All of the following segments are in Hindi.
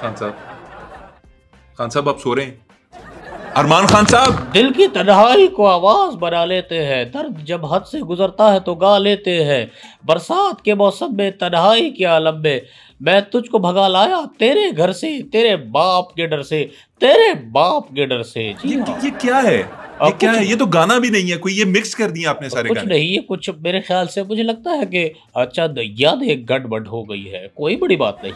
खान साहब, खान साहब आप सो रहे हैं? अरमान खान साहब, दिल की तन्हाई को आवाज बना लेते हैं, दर्द जब हद से गुजरता है तो गा लेते हैं। बरसात के मौसम में तन्हाई के आलम में मैं तुझको भगा लाया तेरे घर से, तेरे बाप के डर से, तेरे बाप के डर से। जी हाँ। ये क्या है? ये क्या कुछ है? ये तो गाना भी नहीं है कोई, ये मिक्स कर दिया आपने सारे कुछ गाने। नहीं, ये कुछ मेरे ख्याल से मुझे लगता है कि अच्छा याद एक गड़बड़ हो गई है, कोई बड़ी बात नहीं।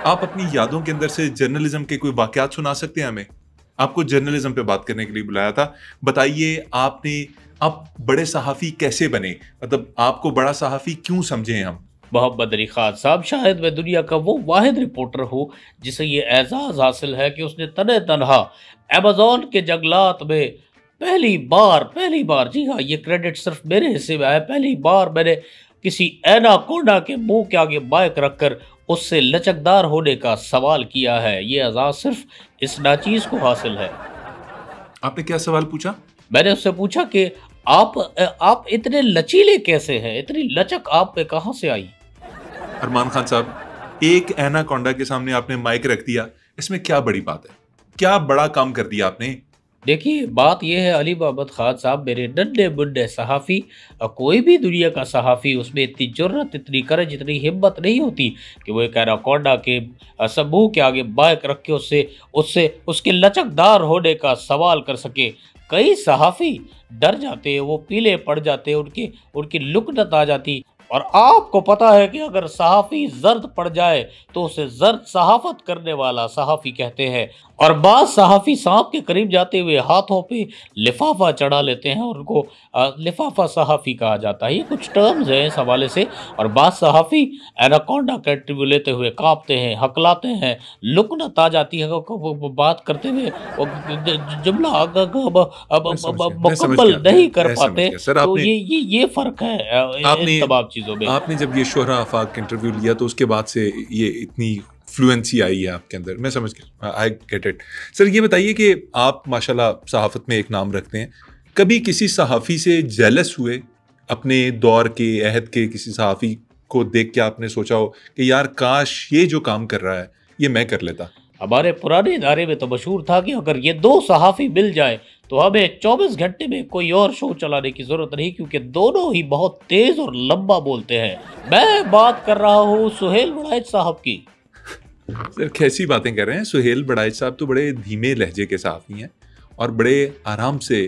आप अपनी यादों के अंदर से जर्नलिज्म के कोई वाकयात सुना सकते हैं हमें? आपको जर्नलिज्म पे बात करने के लिए बुलाया था। बताइए आप बड़े सहाफ़ी कैसे बने? मतलब आपको बड़ा सहाफ़ी क्यों समझे हम? मोहम्मद अली खान साहब, शायद मैं दुनिया का वो वाहिद रिपोर्टर हूँ जिसे ये एजाज़ हासिल है कि उसने तने तनहा अमेज़न के जंगलात में पहली बार, जी हाँ, ये क्रेडिट सिर्फ मेरे हिस्से में आया। पहली बार मैंने किसी एनाकोंडा के मुंह के आगे माइक रखकर उससे लचकदार होने का सवाल किया है। ये एजाज़ सिर्फ इस नाचीज़ को हासिल है। आपने क्या सवाल पूछा? मैंने उससे पूछा कि आप इतने लचीले कैसे हैं, इतनी लचक आप पे कहाँ से आई? अरमान खान साहब, एक एनाकोंडा के सामने आपने माइक रख दिया, इसमें क्या बड़ी बात है? क्या बड़ा काम कर दिया आपने? देखिए, बात ये है अली मोहम्मद खान साहब, मेरे नन्हे मुन्ने सहाफ़ी, कोई भी दुनिया का सहाफ़ी, उसमें इतनी जुर्रत, इतनी करज, इतनी हिम्मत नहीं होती कि वो एक एनाकोंडा के समूह के आगे माइक रख के उससे उससे उसके लचकदार होने का सवाल कर सके। कई सहाफ़ी डर जाते हैं, वो पीले पड़ जाते हैं, उनकी लुकनत आ जाती। और आपको पता है कि अगर सहाफ़ी जर्द पड़ जाए तो उसे जर्द सहाफ़त करने वाला सहाफ़ी कहते हैं। और बाज़ सहाफ़ी सांप के करीब जाते हुए हाथों पे लिफाफा चढ़ा लेते हैं और उनको लिफाफा सहाफ़ी कहा जाता है। ये कुछ टर्म्स हैं इस हवाले से। और बाज़ सहाफ़ी एनाकोंडा का इंटरव्यू लेते हुए कांपते हैं, हकलाते हैं, लुकनत आ जाती है वो बात करते हुए, वो जुमला मैं समझ मुकम्मल गया, नहीं कर मैं समझ पाते। गया। सर, तो ये फ़र्क है इन आपने तमाम चीज़ों में। आपने जब ये शोहरा आफाक इंटरव्यू लिया तो उसके बाद से ये इतनी फ्लुएंसी आई है आपके अंदर। मैं समझ गया, आई गेट इट। सर, ये बताइए कि आप माशाल्लाह सहाफ़त में एक नाम रखते हैं। कभी किसी सहाफ़ी से जेलस हुए? अपने दौर के अहद के किसी सहाफ़ी को देख के आपने सोचा हो कि यार काश ये जो काम कर रहा है ये मैं कर लेता? हमारे पुराने इदारे में तो मशहूर था कि अगर ये दो सहाफ़ी मिल जाए तो हमें 24 घंटे में कोई और शो चलाने की ज़रूरत नहीं, क्योंकि दोनों ही बहुत तेज़ और लंबा बोलते हैं। मैं बात कर रहा हूँ सुहेल वड़ाइच साहब की। सर, कैसी बातें कर रहे हैं? सुहेल बड़ाइच साहब तो बड़े धीमे लहजे के सहाफ़ी हैं और बड़े आराम से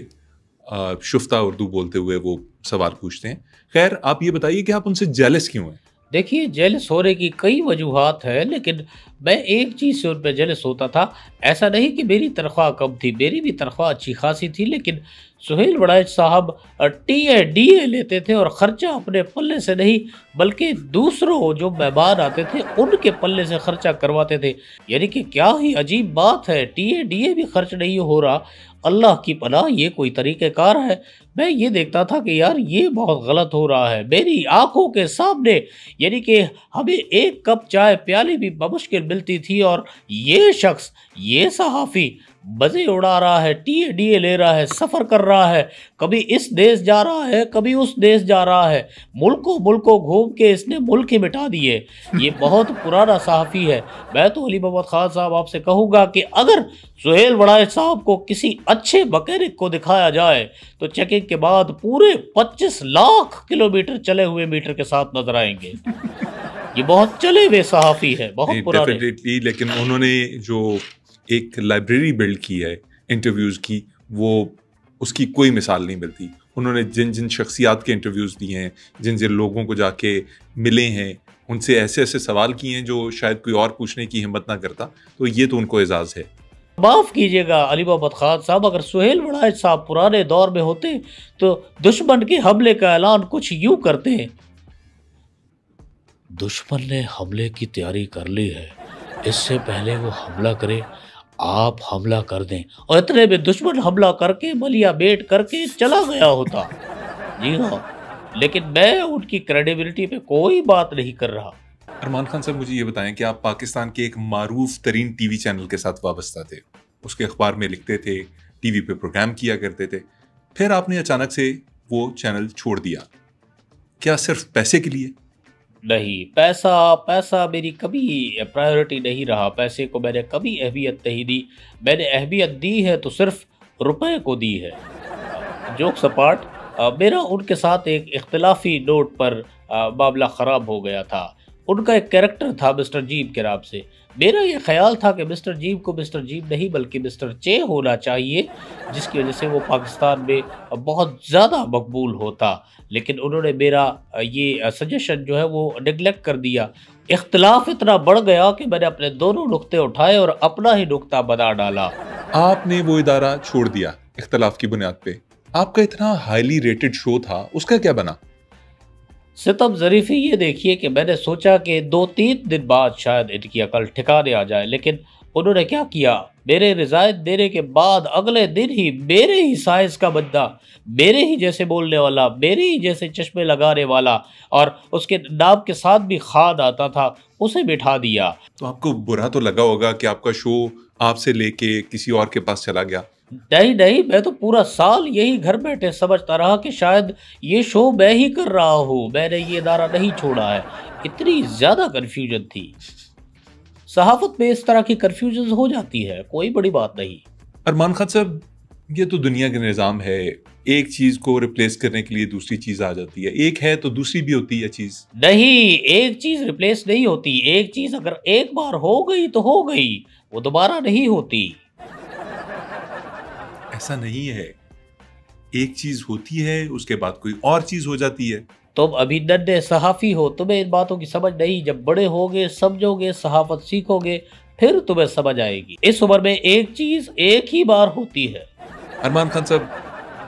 शुफ्ता उर्दू बोलते हुए वो सवाल पूछते हैं। खैर, आप ये बताइए कि आप उनसे जेलस क्यों हैं? देखिए, जेलस होने की कई वजूहात हैं, लेकिन मैं एक चीज़ से उन पे जेलस होता था। ऐसा नहीं कि मेरी तनख्वाह कम थी, मेरी भी तनख्वाह अच्छी खासी थी, लेकिन सुहेल वड़ाइच साहब टीए डीए लेते थे और ख़र्चा अपने पल्ले से नहीं बल्कि दूसरों जो मेहमान आते थे उनके पल्ले से खर्चा करवाते थे। यानी कि क्या ही अजीब बात है, टीए डीए भी खर्च नहीं हो रहा। अल्लाह की पनाह, ये कोई तरीक़ेकार है? मैं ये देखता था कि यार ये बहुत गलत हो रहा है मेरी आंखों के सामने। यानी कि हमें एक कप चाय प्याली भी बमुश्किल मिलती थी और ये शख्स, ये सहाफ़ी मज़े उड़ा रहा है, टीए डीए ले रहा है, सफ़र कर रहा है, कभी इस देश जा रहा है, कभी उस देश जा रहा है, मुल्कों मुल्कों घूम के इसने मुल्क ही मिटा दिए। ये बहुत पुराना सहाफ़ी है। मैं तो अली मोहम्मद खान साहब आपसे कहूँगा कि अगर सुहेल वड़ाइच साहब को किसी अच्छे मैकेनिक को दिखाया जाए तो चेकिंग के बाद पूरे 25 लाख किलोमीटर चले हुए मीटर के साथ नजर आएंगे। ये बहुत चले हुए सहाफ़ी है, बहुत पुराने। डेफिनेटली, लेकिन उन्होंने जो एक लाइब्रेरी बिल्ड की है इंटरव्यूज़ की, वो उसकी कोई मिसाल नहीं मिलती। उन्होंने जिन जिन शख्सियात के इंटरव्यूज़ दिए हैं, जिन जिन लोगों को जाके मिले हैं, उनसे ऐसे ऐसे सवाल किए हैं जो शायद कोई और पूछने की हिम्मत ना करता, तो ये तो उनको एजाज़ है। माफ़ कीजिएगा अली मोहम्मद खान साहब, अगर सुहेल वड़ाइच साहब पुराने दौर में होते तो दुश्मन के हमले का ऐलान कुछ यूं करते हैं। दुश्मन ने हमले की तैयारी कर ली है, इससे पहले वो हमला करे आप हमला कर दें। और इतने में दुश्मन हमला करके मलिया बेट करके चला गया होता। जी हाँ, लेकिन मैं उनकी क्रेडिबिलिटी पे कोई बात नहीं कर रहा। अरमान खान साहब, मुझे ये बताएं कि आप पाकिस्तान के एक मारूफ तरीन टीवी चैनल के साथ वाबस्ता थे, उसके अखबार में लिखते थे, टीवी पे प्रोग्राम किया करते थे, फिर आपने अचानक से वो चैनल छोड़ दिया। क्या सिर्फ पैसे के लिए? नहीं, पैसा पैसा मेरी कभी प्रायोरिटी नहीं रहा, पैसे को मैंने कभी अहमियत नहीं दी। मैंने अहमियत दी है तो सिर्फ़ रुपए को दी है। जोक्स अपार्ट, मेरा उनके साथ एक इख्तिलाफ़ी नोट पर मामला ख़राब हो गया था। उनका एक कैरेक्टर था मिस्टर जीव के नाम से। मेरा ये ख़्याल था कि मिस्टर जीव को मिस्टर जीव नहीं बल्कि मिस्टर चे होना चाहिए, जिसकी वजह से वो पाकिस्तान में बहुत ज़्यादा मकबूल होता। लेकिन उन्होंने मेरा ये सजेशन जो है वो नेगलेक्ट कर दिया। इख्तिलाफ़ इतना बढ़ गया कि मैंने अपने दोनों नुक्ते उठाए और अपना ही नुक्ता बना डाला। आपने वो इदारा छोड़ दिया इख्तलाफ की बुनियाद पे। आपका इतना हाईली रेटेड शो था, उसका क्या बना? सितम ज़रीफ़ी ये देखिए कि मैंने सोचा कि 2-3 दिन बाद शायद इनकी अकल ठिकाने आ जाए, लेकिन उन्होंने क्या किया, मेरे रिज़ाइन देने के बाद अगले दिन ही मेरे ही साइज़ का बंदा, मेरे ही जैसे बोलने वाला, मेरे ही जैसे चश्मे लगाने वाला और उसके नाम के साथ भी खान आता था, उसे बिठा दिया। तो आपको बुरा तो लगा होगा कि आपका शो आपसे लेके किसी और के पास चला गया। नहीं, नहीं, मैं तो पूरा साल यही घर बैठे समझता रहा कि शायद ये शो मैं ही कर रहा हूँ, मैंने ये इदारा नहीं छोड़ा है। इतनी ज़्यादा कन्फ्यूजन थी। सहाफ़त में इस तरह की कन्फ्यूजन हो जाती है, कोई बड़ी बात नहीं। अरमान खान साहब, ये तो दुनिया का निज़ाम है, एक चीज़ को रिप्लेस करने के लिए दूसरी चीज़ आ जाती है। एक है तो दूसरी भी होती है चीज़। नहीं, एक चीज़ रिप्लेस नहीं होती। एक चीज़ अगर एक बार हो गई तो हो गई, वो दोबारा नहीं होती। ऐसा नहीं है, एक चीज़ होती है उसके बाद कोई और चीज़ हो जाती है। तुम अभी नन्हे सहाफ़ी हो, तुम्हें इन बातों की समझ नहीं। जब बड़े होगे, समझोगे, सहाफ़त सीखोगे, फिर तुम्हें समझ आएगी। इस उम्र में एक चीज़ एक ही बार होती है। अरमान खान साहब,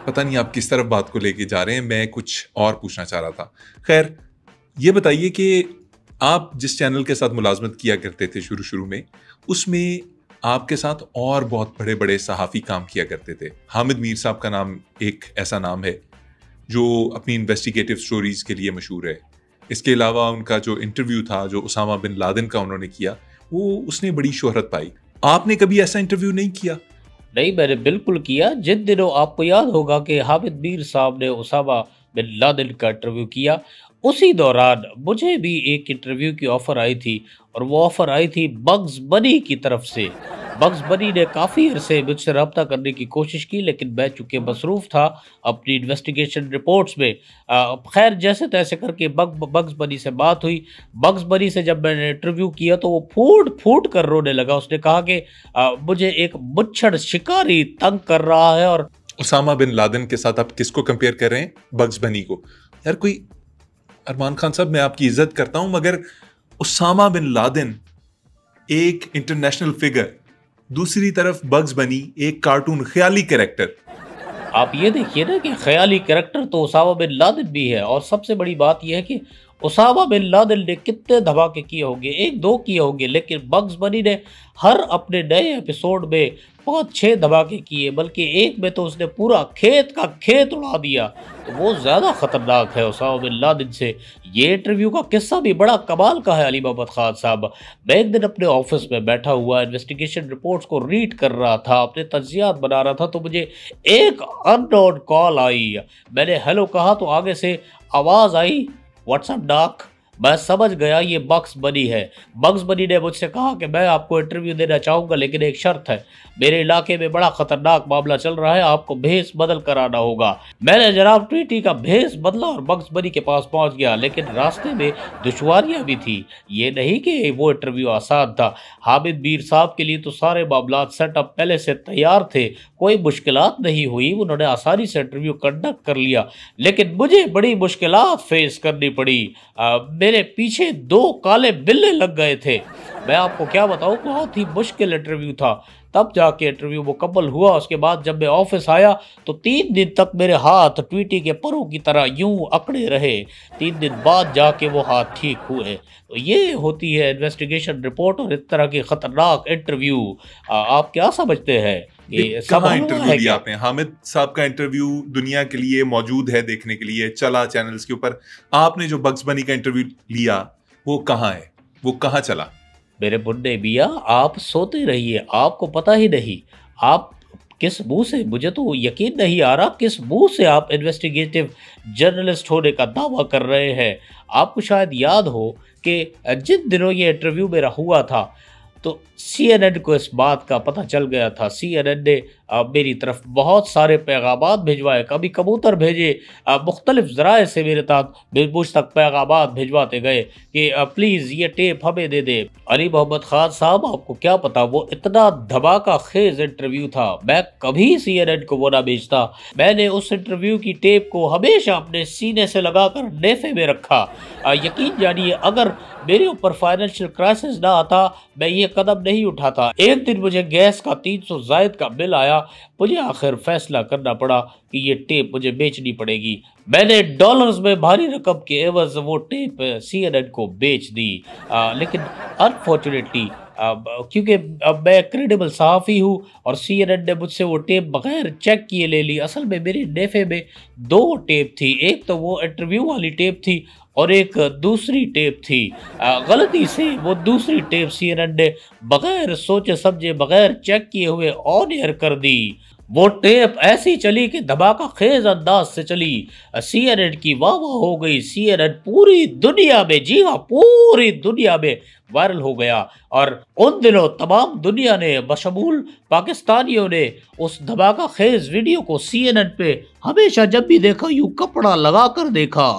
पता नहीं आप किस तरफ बात को लेके जा रहे हैं, मैं कुछ और पूछना चाह रहा था। खैर, ये बताइए कि आप जिस चैनल के साथ मुलाजमत किया करते थे शुरू शुरू में, उसमें आपके साथ और बहुत बड़े बड़े सहाफ़ी काम किया करते थे। हामिद मीर साहब का नाम एक ऐसा नाम है जो अपनी इन्वेस्टिगेटिव स्टोरीज़ के लिए मशहूर है। इसके अलावा उनका जो इंटरव्यू था जो उसामा बिन लादेन का उन्होंने किया, वो उसने बड़ी शोहरत पाई। आपने कभी ऐसा इंटरव्यू नहीं किया? नहीं, मैंने बिल्कुल किया। जिन दिनों आपको याद होगा कि हामिद मीर साहब ने उसामा बिन लादेन का इंटरव्यू किया, उसी दौरान मुझे भी एक इंटरव्यू की ऑफ़र आई थी और वो ऑफ़र आई थी बग्स बनी की तरफ से। बग्स बनी ने काफ़ी अरसे मुझसे रब्ता करने की कोशिश की, लेकिन मैं चूँकि मसरूफ़ था अपनी इन्वेस्टिगेशन रिपोर्ट्स में, खैर जैसे-तैसे करके बग्स बनी से बात हुई। बग्स बनी से जब मैंने इंटरव्यू किया तो वो फूट-फूट कर रोने लगा। उसने कहा कि मुझे एक मुच्छड़ शिकारी तंग कर रहा है। और उसामा बिन लादेन के साथ आप किसको कंपेयर कर रहे हैं? बग्स बनी को। यार कोई, अरमान खान साहब, मैं आपकी इज्जत करता हूं, मगर उसामा बिन लादेन एक इंटरनेशनल फिगर, दूसरी तरफ बग्स बनी एक कार्टून ख्याली कैरेक्टर। आप ये देखिए ना कि ख़याली कैरेक्टर तो उसामा बिन लादेन भी है। और सबसे बड़ी बात यह है कि उसामा बिन लादेन ने कितने धमाके किए होंगे, 1-2 किए होंगे, लेकिन बग्स बनी ने हर अपने नए एपिसोड में 5-6 धमाके किए, बल्कि एक में तो उसने पूरा खेत का खेत उड़ा दिया। तो वो ज़्यादा ख़तरनाक है उसामा बिन लादेन से। ये इंटरव्यू का किस्सा भी बड़ा कमाल का है अली मोहम्मद खान साहब। मैं एक दिन अपने ऑफिस में बैठा हुआ इन्वेस्टिगेशन रिपोर्ट्स को रीड कर रहा था, अपने तज्जियात बना रहा था, तो मुझे एक अननोन कॉल आई। मैंने हेलो कहा तो आगे से आवाज़ आई, व्हाट्सएप डॉक। मैं समझ गया ये बग्स बनी है। बग्स बनी ने मुझसे कहा कि मैं आपको इंटरव्यू देना चाहूँगा, लेकिन एक शर्त है, मेरे इलाके में बड़ा ख़तरनाक मामला चल रहा है, आपको भेस बदल कर आना होगा। मैंने जनाब ट्वीटी का भेस बदला और बग्स बनी के पास पहुँच गया, लेकिन रास्ते में दुश्वारियाँ भी थी। ये नहीं कि वो इंटरव्यू आसान था। हामिद मीर साहब के लिए तो सारे मामला सेटअप पहले से तैयार थे, कोई मुश्किलात नहीं हुई, उन्होंने आसानी से इंटरव्यू कंडक्ट कर लिया। लेकिन मुझे बड़ी मुश्किलात फेस करनी पड़ी। मेरे पीछे 2 काले बिल्ले लग गए थे। मैं आपको क्या बताऊँ, बहुत ही मुश्किल इंटरव्यू था। तब जाके इंटरव्यू मुकम्मल हुआ। उसके बाद जब मैं ऑफिस आया तो 3 दिन तक मेरे हाथ ट्वीटी के परों की तरह यूं अकड़े रहे। 3 दिन बाद जाके वो हाथ ठीक हुए। तो ये होती है इन्वेस्टिगेशन रिपोर्ट और इस तरह की खतरनाक इंटरव्यू। आप क्या समझते हैं? ये सब कहाँ हुआ इंटरव्यू है लिया क्या? आपने? हामिद साहब का इंटरव्यू दुनिया के लिए मौजूद है, देखने के लिए चला चैनल्स के ऊपर। आपने जो बग्स बनी का इंटरव्यू लिया, वो कहाँ है, वो कहाँ चला? मेरे बुड्ढे मियाँ, आप सोते रहिए, आपको पता ही नहीं। आप किस मुंह से, मुझे तो यकीन नहीं आ रहा किस मुंह से आप इन्वेस्टिगेटिव जर्नलिस्ट होने का दावा कर रहे हैं। आपको शायद याद हो कि जिन दिनों ये इंटरव्यू मेरा हुआ था तो CNN को इस बात का पता चल गया था। CNN ने मेरी तरफ बहुत सारे पैगामात भिजवाए, कभी कबूतर भेजे, मुख्तलिफ ज़राए से मेरे तक मुझ तक पैगामात भिजवाते गए कि प्लीज़ ये टेप हमें दे दे। अली मोहम्मद ख़ान साहब, आपको क्या पता वो इतना धमाका खेज इंटरव्यू था, मैं कभी CNN को वो ना भेजता। मैंने उस इंटरव्यू की टेप को हमेशा अपने सीने से लगाकर नेफे में रखा। यकीन जानिए, अगर मेरे ऊपर फाइनेंशियल क्राइसिस ना आता, मैं ये कदम नहीं उठाता। एक दिन मुझे गैस का 300 जायद का बिल आया, मुझे आखिर फैसला करना पड़ा कि ये टेप मुझे बेचनी पड़ेगी। मैंने डॉलर्स में भारी रकम के एवज वो टेप CNN को बेच दी। लेकिन अनफॉर्चुनेटली क्योंकि अब मैं क्रेडिबल सहाफ़ी हूँ और CNN ने मुझसे वो टेप बगैर चेक किए ले ली। असल में मेरे नेफे में 2 टेप थी, एक तो वो इंटरव्यू वाली टेप थी और एक दूसरी टेप थी। गलती से वो दूसरी टेप CNN ने बगैर सोचे समझे, बगैर चेक किए हुए ऑन एयर कर दी। वो टेप ऐसी चली कि धमाका खेज अंदाज से चली। CNN की वाह वाह हो गई। CNN पूरी दुनिया में, जी हाँ पूरी दुनिया में वायरल हो गया और उन दिनों तमाम दुनिया ने बशमूल पाकिस्तानियों ने उस धमाका खेज वीडियो को CNN पे हमेशा जब भी देखा यूं कपड़ा लगा कर देखा।